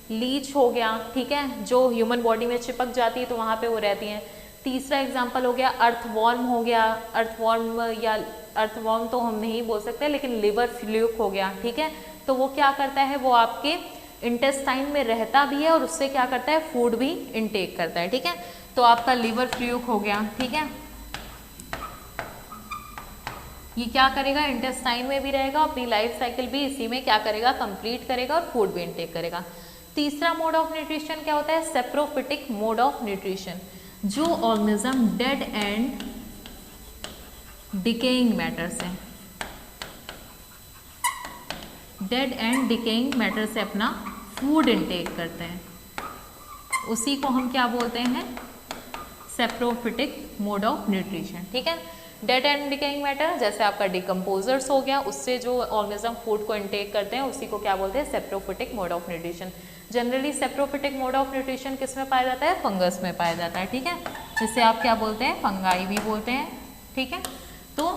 लीच हो गया, ठीक है, जो ह्यूमन बॉडी में चिपक जाती है तो वहाँ पे वो रहती हैं। तीसरा एग्जाम्पल हो गया अर्थवॉर्म हो गया, अर्थवॉर्म या अर्थवॉर्म तो हम नहीं बोल सकते, लेकिन लिवर फ्लूक हो गया। ठीक है, तो वो क्या करता है, वो आपके इंटेस्टाइन में रहता भी है और उससे क्या करता है, फूड भी इनटेक करता है। ठीक है, तो आपका लिवर फ्लूक हो गया। ठीक है, ये क्या करेगा, इंटेस्टाइन में भी रहेगा, अपनी लाइफ साइकिल भी इसी में क्या करेगा, कंप्लीट करेगा और फूड भी इनटेक करेगा। तीसरा मोड ऑफ न्यूट्रिशन क्या होता है, सेप्रोफिटिक मोड ऑफ न्यूट्रिशन, जो organism dead and decaying matter से, डेड एंड डिकेइंग मैटर से अपना फूड इनटेक करते हैं, उसी को हम क्या बोलते हैं, सेप्रोफिटिक मोड ऑफ न्यूट्रिशन। ठीक है, डेड एंड डिकेइंग मैटर जैसे आपका डिकम्पोजर्स हो गया, उससे जो ऑर्गेनिज्म फूड को इनटेक करते हैं उसी को क्या बोलते हैं, saprophytic mode of nutrition. Generally saprophytic mode of nutrition किस में पाया जाता है, फंगस में पाया जाता है। ठीक है, जिसे आप क्या बोलते हैं, फंगाई भी बोलते हैं। ठीक है, तो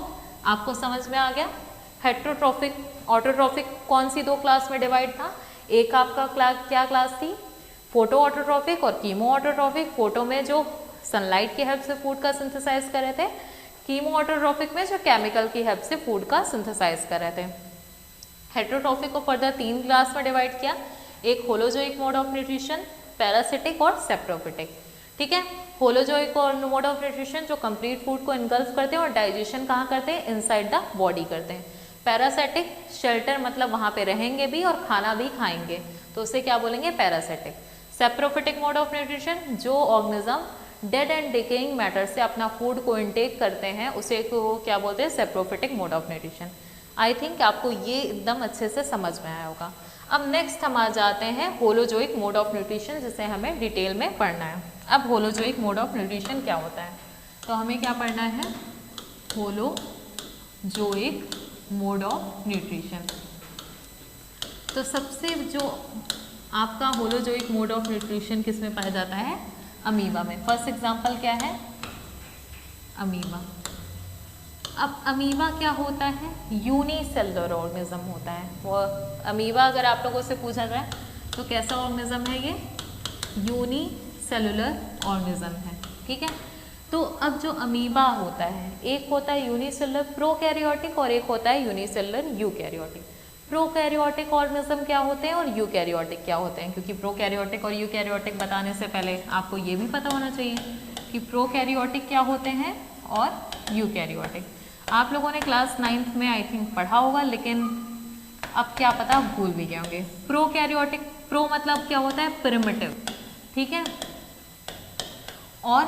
आपको समझ में आ गया। हेट्रोट्रॉफिक, ऑटोट्रॉफिक कौन सी दो क्लास में डिवाइड था, एक आपका क्या क्लास थी, फोटो ऑटोट्रॉफिक और कीमो ऑटोट्रॉफिक। फोटो में जो सनलाइट की हेल्प से फूड का सिंथेसाइज कर रहे थे, कीमो ऑटोट्रॉफिक में जो केमिकल की हेल्प से फूड का सिंथेसाइज कर रहे थे। हेट्रोट्रॉफिक को फर्दर तीन क्लास में डिवाइड किया, एक holozoic mode of nutrition, parasitic और सेप्रोफिटिक। ठीक है, होलोजोइक और मोड ऑफ न्यूट्रिशन जो कंप्लीट फूड को इनगल्फ करते हैं और डाइजेशन कहाँ करते हैं, इनसाइड द बॉडी करते हैं। पैरासिटिक शेल्टर मतलब वहाँ पे रहेंगे भी और खाना भी खाएंगे, तो उसे क्या बोलेंगे, parasitic. Saprophytic mode of nutrition, जो organism dead and decaying matter से अपना फूड को इनटेक करते हैं उसे को क्या बोलते हैं, saprophytic mode of nutrition. I think आपको ये एकदम अच्छे से समझ में आया होगा। अब नेक्स्ट हम आ जाते हैं होलोजोइक मोड ऑफ न्यूट्रिशन, जिसे हमें डिटेल में पढ़ना है। अब होलोजोइक मोड ऑफ न्यूट्रिशन क्या होता है, तो हमें क्या पढ़ना है, होलोजोइक मोड ऑफ न्यूट्रिशन। तो सबसे जो आपका होलोजोइक मोड ऑफ न्यूट्रिशन किस में पाया जाता है, अमीबा में। फर्स्ट एग्जांपल क्या है, अमीबा। अब अमीबा क्या होता है, यूनिसेलुलर ऑर्गेनिज्म होता है। वो अमीबा अगर आप लोगों से पूछा जाए तो कैसा ऑर्गेनिज्म है ये, यूनिसेलुलर ऑर्गेनिज्म है, ठीक है। तो अब जो अमीबा होता है, एक होता है यूनिसेलुलर प्रोकैरियोटिक और एक होता है यूनिसेलुलर यूकैरियोटिक। प्रोकैरियोटिक ऑर्गेनिज्म क्या होते हैं और यूकैरियोटिक क्या होते हैं, क्योंकि प्रोकैरियोटिक और यूकैरियोटिक बताने से पहले आपको ये भी पता होना चाहिए कि प्रोकैरियोटिक क्या होते हैं और यूकैरियोटिक। आप लोगों ने क्लास 9th में आई थिंक पढ़ा होगा, लेकिन अब क्या पता भूल भी गए होंगे। प्रोकैरियोटिक, प्रो मतलब क्या होता है, प्रिमिटिव, ठीक है। और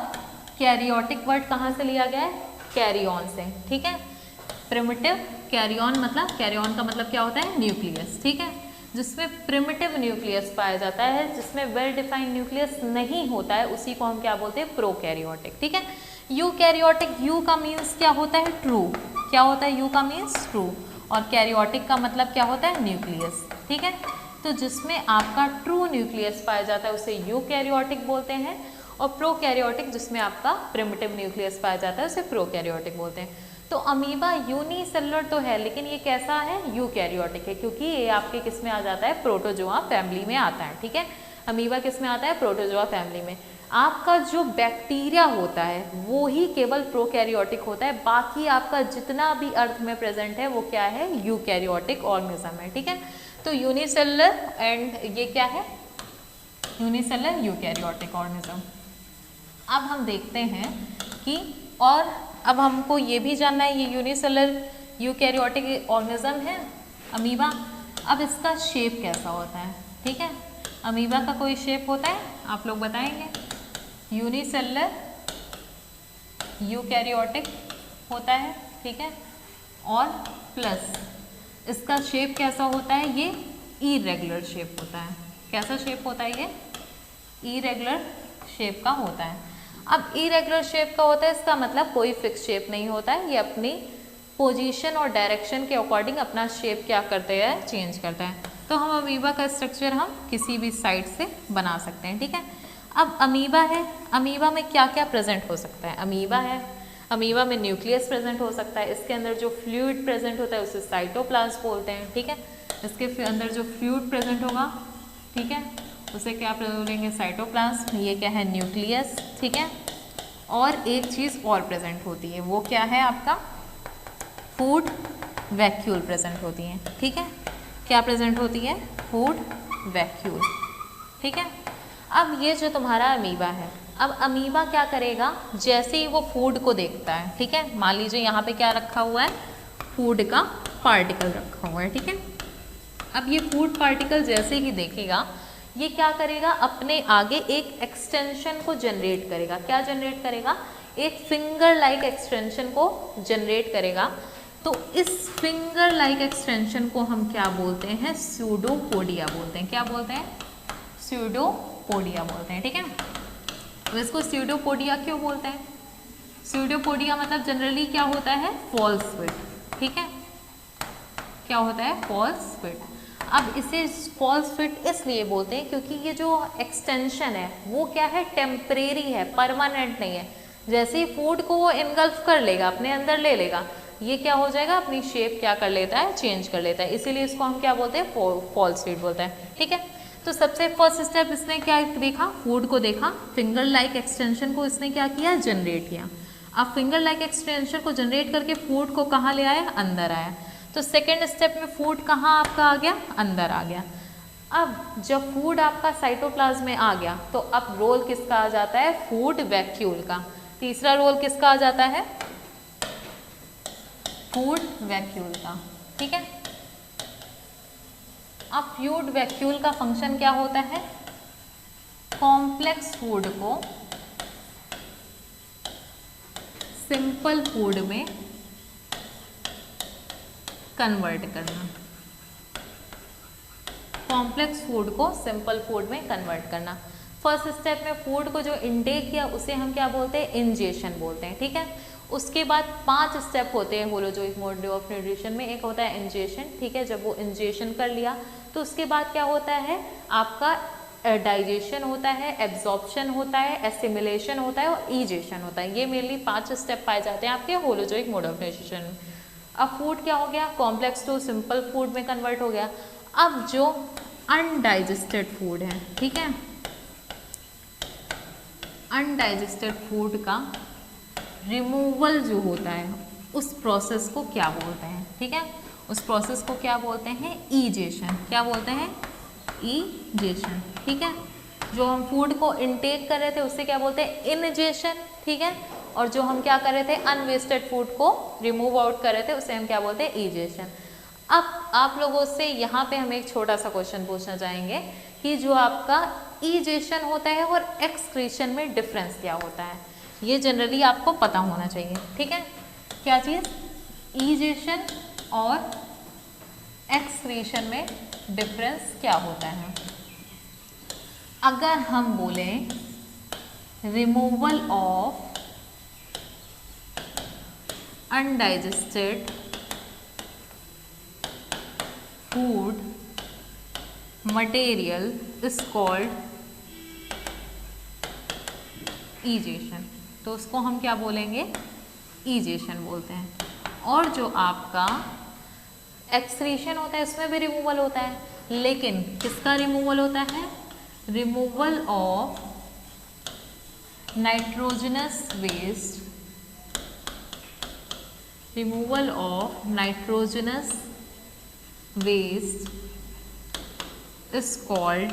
कैरियोटिक वर्ड कहाँ से लिया गया है, कैरी ऑन से, ठीक है। प्रिमिटिव, कैरी ऑन मतलब, कैरी ऑन का मतलब क्या होता है, न्यूक्लियस, ठीक है। जिसमें प्रिमिटिव न्यूक्लियस पाया जाता है, जिसमें वेल डिफाइंड न्यूक्लियस नहीं होता है, उसी को हम क्या बोलते हैं, प्रोकैरियोटिक, ठीक है। यूकैरियोटिक, यू का मीन्स क्या होता है, ट्रू, क्या होता है, यू का मीन्स ट्रू, और कैरियोटिक का मतलब क्या होता है, न्यूक्लियस, ठीक है। तो जिसमें आपका ट्रू न्यूक्लियस पाया जाता है उसे यूकैरियोटिक बोलते हैं, और प्रोकैरियोटिक जिसमें आपका प्रिमिटिव न्यूक्लियस पाया जाता है उसे प्रोकैरियोटिक बोलते हैं। तो अमीबा यूनिसेलुलर तो है, लेकिन ये कैसा है, यूकैरियोटिक है, क्योंकि ये आपके किस में आ जाता है, प्रोटोजोआ फैमिली में आता है, ठीक है। अमीबा किस में आता है, प्रोटोजोआ फैमिली में। आपका जो बैक्टीरिया होता है वो ही केवल प्रोकैरियोटिक होता है, बाकी आपका जितना भी अर्थ में प्रेजेंट है वो क्या है, यूकैरियोटिक ऑर्गेनिज्म है, ठीक है। तो यूनिसेलुलर एंड ये क्या है, यूनिसेलुलर यूकैरियोटिक ऑर्गेनिज्म। अब हम देखते हैं कि, और अब हमको ये भी जानना है, ये यूनिसेलुलर यूकैरियोटिक ऑर्गेनिज्म है अमीबा। अब इसका शेप कैसा होता है, ठीक है। अमीबा का कोई शेप होता है, आप लोग बताएंगे। यूनिसेलुलर यूकैरियोटिक होता है, ठीक है। और प्लस इसका शेप कैसा होता है, ये इरेगुलर शेप होता है। कैसा शेप होता है, ये इरेगुलर शेप का होता है। अब इरेगुलर शेप का होता है, इसका मतलब कोई फिक्स शेप नहीं होता है, ये अपनी पोजीशन और डायरेक्शन के अकॉर्डिंग अपना शेप क्या करते हैं, चेंज करता है। तो हम अमीबा का स्ट्रक्चर हम किसी भी साइड से बना सकते हैं, ठीक है। अब अमीबा है, अमीबा में क्या क्या प्रेजेंट हो सकता है, अमीबा है, अमीबा में न्यूक्लियस प्रेजेंट हो सकता है, इसके अंदर जो फ्लूइड प्रेजेंट होता है उसे साइटोप्लाज्म बोलते हैं, ठीक है। इसके अंदर जो फ्लूइड प्रेजेंट होगा, ठीक है, उसे क्या बोलेंगे, साइटोप्लाज्म। ये क्या है, न्यूक्लियस, ठीक है। और एक चीज़ और प्रेजेंट होती है, वो क्या है आपका, फूड वैक्यूल प्रेजेंट होती है, ठीक है। क्या प्रेजेंट होती है, फूड वैक्यूल, ठीक है। अब ये जो तुम्हारा अमीबा है, अब अमीबा क्या करेगा, जैसे ही वो फूड को देखता है, ठीक है, मान लीजिए यहाँ पे क्या रखा हुआ है, फूड का पार्टिकल रखा हुआ है, ठीक है। अब ये फूड पार्टिकल जैसे ही देखेगा, ये क्या करेगा, अपने आगे एक एक्सटेंशन को जनरेट करेगा। क्या जनरेट करेगा, एक फिंगर लाइक एक्सटेंशन को जनरेट करेगा। तो इस फिंगर लाइक एक्सटेंशन को हम क्या बोलते हैं, स्यूडोपोडिया बोलते हैं। क्या बोलते हैं, स्यूडोपोडिया बोलते हैं, ठीक है। तो इसको स्यूडोपोडिया क्यों बोलते हैं, स्यूडोपोडिया मतलब जनरली क्या होता है, फॉल्स फिट, ठीक है। क्या होता है, फॉल्स फिट। अब इसे फॉल्स फिट इसलिए बोलते हैं क्योंकि ये जो एक्सटेंशन है वो क्या है, टेम्परेरी है, परमानेंट नहीं है। जैसे ही फूड को वो इनगल्फ कर लेगा, अपने अंदर ले लेगा, ये क्या हो जाएगा, अपनी शेप क्या कर लेता है, चेंज कर लेता है। इसीलिए इसको हम क्या बोलते हैं, फॉल्स फिट बोलते हैं, ठीक है। तो सबसे फर्स्ट स्टेप इसने क्या देखा, फूड को देखा, फिंगर लाइक एक्सटेंशन को इसने क्या किया, जनरेट किया। अब फिंगर लाइक एक्सटेंशन को जनरेट करके फूड को कहाँ ले आया, अंदर आया। तो सेकेंड स्टेप में फूड कहाँ आपका आ गया, अंदर आ गया। अब जब फूड आपका साइटोप्लाज्म में आ गया तो अब रोल किसका आ जाता है, फूड वैक्यूल का। तीसरा रोल किसका आ जाता है, फूड वैक्यूल का, ठीक है। अब फ्लूइड वैक्यूल का फंक्शन क्या होता है, कॉम्प्लेक्स फूड को सिंपल फूड में कन्वर्ट करना, कॉम्प्लेक्स फूड को सिंपल फूड में कन्वर्ट करना। फर्स्ट स्टेप में फूड को जो इनटेक किया उसे हम क्या बोलते हैं, इंजेशन बोलते हैं, ठीक है। उसके बाद 5 स्टेप होते हैं होलोजोइक मोड ऑफ न्यूट्रिशन में। एक होता है इंजेशन, ठीक है, जब वो इंजेशन कर लिया तो उसके बाद क्या होता है, आपका डाइजेशन होता है, एब्जॉर्प्शन होता है, एसिमिलेशन होता है और ईजेशन होता है। ये मेनली 5 स्टेप पाए जाते हैं आपके होलोजोइक मोड ऑफ न्यूट्रिशन में। अब फूड क्या हो गया, कॉम्प्लेक्स टू सिंपल फूड में कन्वर्ट हो गया। अब जो अनडाइजेस्टेड फूड है, ठीक है, अनडाइजेस्टेड फूड का रिमूवल जो होता है उस प्रोसेस को क्या बोलते हैं, ठीक है, उस प्रोसेस को क्या बोलते हैं, ईजेशन। क्या बोलते हैं, ईजेशन, ठीक है। जो हम फूड को इनटेक कर रहे थे उससे क्या बोलते हैं, इनजेशन, ठीक है। और जो हम क्या कर रहे थे, अनवेस्टेड फूड को रिमूव आउट कर रहे थे उसे हम क्या बोलते हैं, ईजेशन। अब आप लोगों से यहाँ पे हम एक छोटा सा क्वेश्चन पूछना चाहेंगे कि जो आपका ईजेशन होता है और एक्सक्रीशन में डिफरेंस क्या होता है। ये जनरली आपको पता होना चाहिए, ठीक है। क्या चीज़, ईजेशन और एक्सक्रीशन में डिफरेंस क्या होता है। अगर हम बोलें removal of undigested food material is called ईजेशन, तो उसको हम क्या बोलेंगे, ईजेशन बोलते हैं। और जो आपका एक्सक्रीशन होता है इसमें भी रिमूवल होता है, लेकिन किसका रिमूवल होता है, removal of nitrogenous waste, removal of nitrogenous waste is called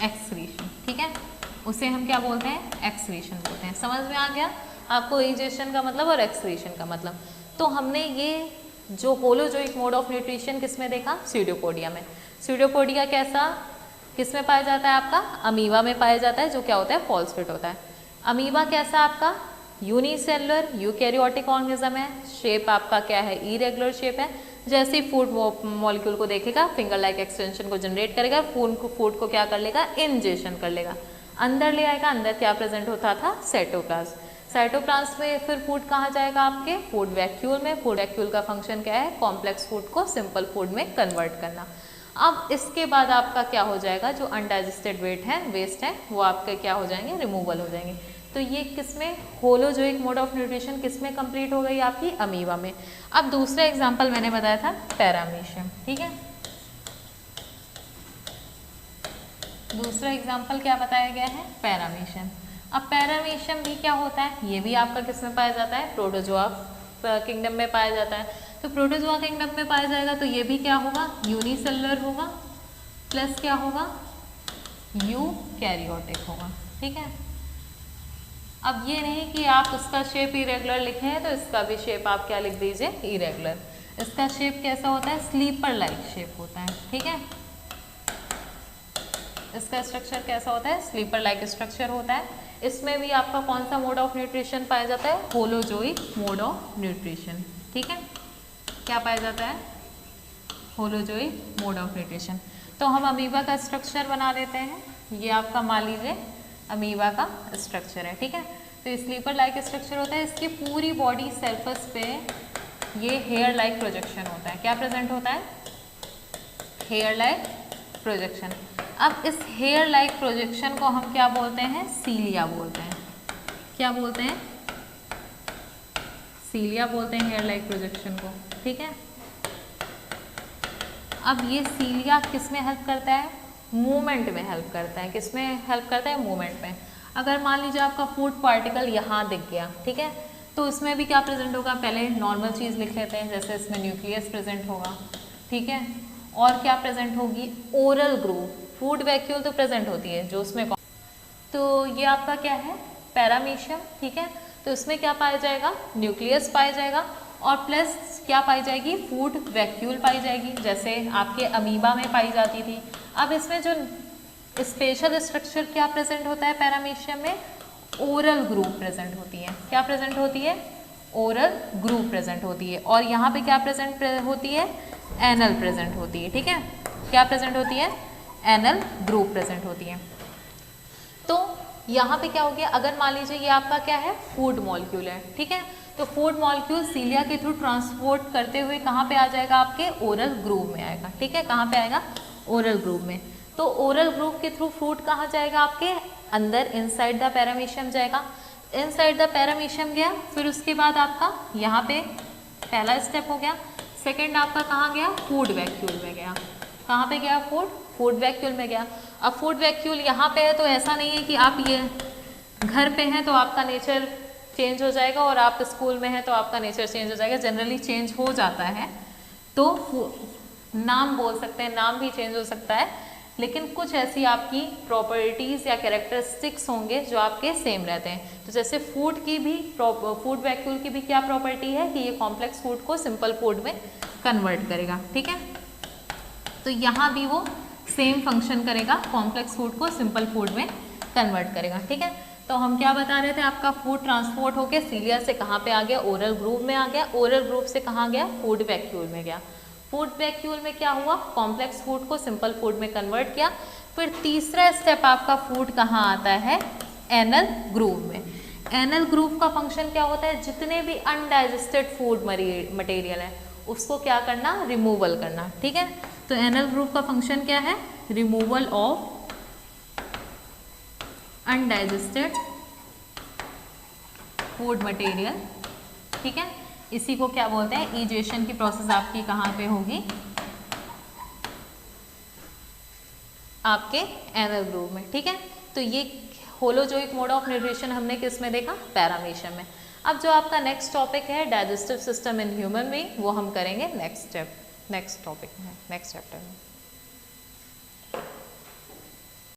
excretion, ठीक है, उसे हम क्या बोलते हैं, एक्सक्रीशन बोलते हैं। समझ में आ गया आपको ईजेशन का मतलब और एक्सक्रीशन का मतलब। तो हमने ये जो होलोजोइक मोड ऑफ न्यूट्रिशन किस में देखा, स्यूडोपोडिया में। स्यूडोपोडिया कैसा, किस में पाया जाता है आपका, अमीबा में पाया जाता है, जो क्या होता है, फॉल्सफिट होता है। अमीबा कैसा आपका, यूनिसेलुलर यूकैरियोटिक ऑर्गेनिज्म है। शेप आपका क्या है, इरेगुलर शेप है। जैसे ही फूड मॉलिक्यूल को देखेगा फिंगर लाइक एक्सटेंशन को जनरेट करेगा, फूड को क्या कर लेगा, इंजेशन कर लेगा, अंदर ले आएगा। अंदर क्या प्रेजेंट होता था, साइटोप्लाज्म। साइटोप्लाज्म में फिर फूड कहाँ जाएगा आपके, फूड वैक्यूल में। फूड वैक्यूल का फंक्शन क्या है, कॉम्प्लेक्स फूड को सिंपल फूड में कन्वर्ट करना। अब इसके बाद आपका क्या हो जाएगा, जो अनडाइजेस्टेड वेस्ट है वो आपके क्या हो जाएंगे, रिमूवल हो जाएंगे। तो ये किसमें, होलोजोइक मोड ऑफ न्यूट्रिशन किसमें कंप्लीट हो गई आपकी, अमीबा में। अब दूसरा एग्जांपल मैंने बताया था पैरामीशियम, ठीक है। दूसरा एग्जांपल क्या बताया गया है, पैरामीशियम। अब पैरामीशियम भी क्या होता है, ये भी आपका किसमें पाया जाता है, प्रोटोजोआ किंगडम में पाया जाता है। तो प्रोटोजोआ किंगडम में पाया जाएगा तो ये भी क्या होगा, यूनिसेलुलर होगा, प्लस क्या होगा, यूकैरियोटिक होगा, ठीक है। अब ये नहीं कि आप उसका शेप इरेगुलर लिखे हैं तो इसका भी शेप आप क्या लिख दीजिए, इरेगुलर। इसका शेप कैसा होता है, स्लीपर लाइक शेप होता है, ठीक है। इसका स्ट्रक्चर कैसा होता है, स्लीपर लाइक स्ट्रक्चर होता है। इसमें भी आपका कौन सा मोड ऑफ न्यूट्रिशन पाया जाता है, होलोजोइक मोड ऑफ न्यूट्रिशन, ठीक है। क्या पाया जाता है, होलोजोइक मोड ऑफ न्यूट्रिशन। तो हम अमीबा का स्ट्रक्चर बना लेते हैं। ये आपका मान लीजिए अमीबा का स्ट्रक्चर है, ठीक है। तो स्लीपर लाइक स्ट्रक्चर होता है, इसकी पूरी बॉडी सरफेस पे ये हेयर लाइक प्रोजेक्शन होता है। क्या प्रेजेंट होता है, हेयर लाइक प्रोजेक्शन। अब इस हेयर लाइक प्रोजेक्शन को हम क्या बोलते हैं, सीलिया बोलते हैं। क्या बोलते हैं, सीलिया बोलते हैं हेयर लाइक प्रोजेक्शन को, ठीक है। अब ये सीलिया किस में हेल्प करता है, मूवमेंट में हेल्प करता है। किस में हेल्प करता है, मूवमेंट में। अगर मान लीजिए आपका फूड पार्टिकल यहाँ दिख गया, ठीक है, तो इसमें भी क्या प्रेजेंट होगा, पहले नॉर्मल चीज़ लिख लेते हैं, जैसे इसमें न्यूक्लियस प्रेजेंट होगा, ठीक है। और क्या प्रेजेंट होगी, ओरल ग्रूव। फूड वैक्यूल तो प्रेजेंट होती है जो उसमें, तो ये आपका क्या है, पैरामीशियम, ठीक है। तो इसमें क्या पाया जाएगा, न्यूक्लियस पाया जाएगा। और प्लस क्या पाई जाएगी, फूड वैक्यूल पाई जाएगी, जैसे आपके अमीबा में पाई जाती थी। अब इसमें जो स्पेशल स्ट्रक्चर क्या प्रेजेंट होता है पैरामीशियम में, ओरल ग्रुप प्रेजेंट होती है। क्या प्रेजेंट होती है, ओरल ग्रुप प्रेजेंट होती है। और यहाँ पे क्या प्रेजेंट होती है, एनल प्रेजेंट होती है। ठीक है, क्या प्रेजेंट होती है, एनल ग्रुप प्रेजेंट होती है। तो यहाँ पे क्या हो गया, अगर मान लीजिए ये आपका क्या है, फूड मॉलिक्यूल है, ठीक है, तो फूड मॉलिक्यूल सीलिया के थ्रू ट्रांसपोर्ट करते हुए कहाँ पे आ जाएगा, आपके ओरल ग्रूव में आएगा। ठीक है, कहाँ पे आएगा, ओरल ग्रूव में। तो ओरल ग्रूव के थ्रू फूड कहाँ जाएगा, आपके अंदर इनसाइड द पैरामीशियम जाएगा। इनसाइड द पैरामीशियम गया, फिर उसके बाद आपका यहाँ पे पहला स्टेप हो गया। सेकेंड आपका कहाँ गया, फूड वैक्यूल में गया। कहाँ पे गया, फूड वैक्यूल में गया। अब फूड वैक्यूल यहाँ पे है, तो ऐसा नहीं है कि आप ये घर पे हैं तो आपका नेचर चेंज हो जाएगा और आप स्कूल में हैं तो आपका नेचर चेंज हो जाएगा। जनरली चेंज हो जाता है, तो नाम बोल सकते हैं, नाम भी चेंज हो सकता है, लेकिन कुछ ऐसी आपकी प्रॉपर्टीज़ या कैरेक्टरिस्टिक्स होंगे जो आपके सेम रहते हैं। तो जैसे फूड की भी, फूड वैक्यूल की भी क्या प्रॉपर्टी है कि ये कॉम्प्लेक्स फूड को सिंपल फूड में कन्वर्ट करेगा। ठीक है, तो यहाँ भी वो सेम फंक्शन करेगा, कॉम्प्लेक्स फूड को सिंपल फूड में कन्वर्ट करेगा। ठीक है, तो हम क्या बता रहे थे, आपका फूड ट्रांसपोर्ट होके सीलिया से कहाँ पे आ गया, ओरल ग्रूव में आ गया। ओरल ग्रूव से कहाँ गया, फूड वैक्यूल में गया। फूड वैक्यूल में क्या हुआ, कॉम्प्लेक्स फूड को सिंपल फूड में कन्वर्ट किया। फिर तीसरा स्टेप आपका फूड कहाँ आता है, एनल ग्रूव में। एनल ग्रूव का फंक्शन क्या होता है, जितने भी अनडाइजेस्टेड फूड मटेरियल है उसको क्या करना, रिमूवल करना। ठीक है, तो एनल ग्रूव का फंक्शन क्या है, removal of undigested food material. ठीक है, इसी को क्या बोलते हैं, इजेशन की प्रोसेस आपकी कहाँ पे होगी, आपके एनल ग्रूव में। ठीक है, तो ये होलोजोइक मोड ऑफ न्यूट्रिशन हमने किस में देखा, पैरामीशियम में। अब जो आपका नेक्स्ट टॉपिक है digestive system in human being, वो हम करेंगे नेक्स्ट टॉपिक में, नेक्स्ट चैप्टर में।